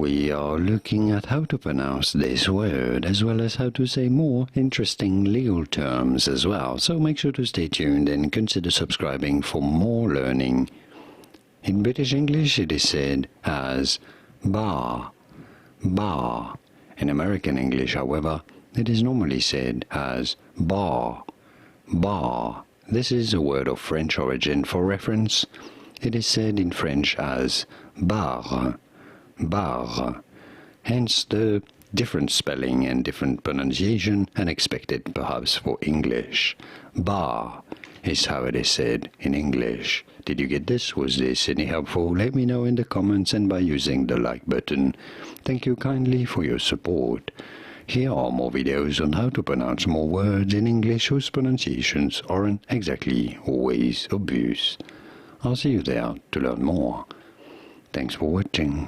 we are looking at how to pronounce this word, as well as how to say more interesting legal terms as well. So make sure to stay tuned and consider subscribing for more learning. In British English, it is said as bar, bar. In American English, however, it is normally said as bar, bar. This is a word of French origin for reference. It is said in French as barre, barre. Hence the different spelling and different pronunciation unexpected perhaps for English. Bar is how it is said in English. Did you get this? Was this any helpful? Let me know in the comments and by using the like button. Thank you kindly for your support. Here are more videos on how to pronounce more words in English whose pronunciations aren't exactly always obvious. I'll see you there to learn more. Thanks for watching.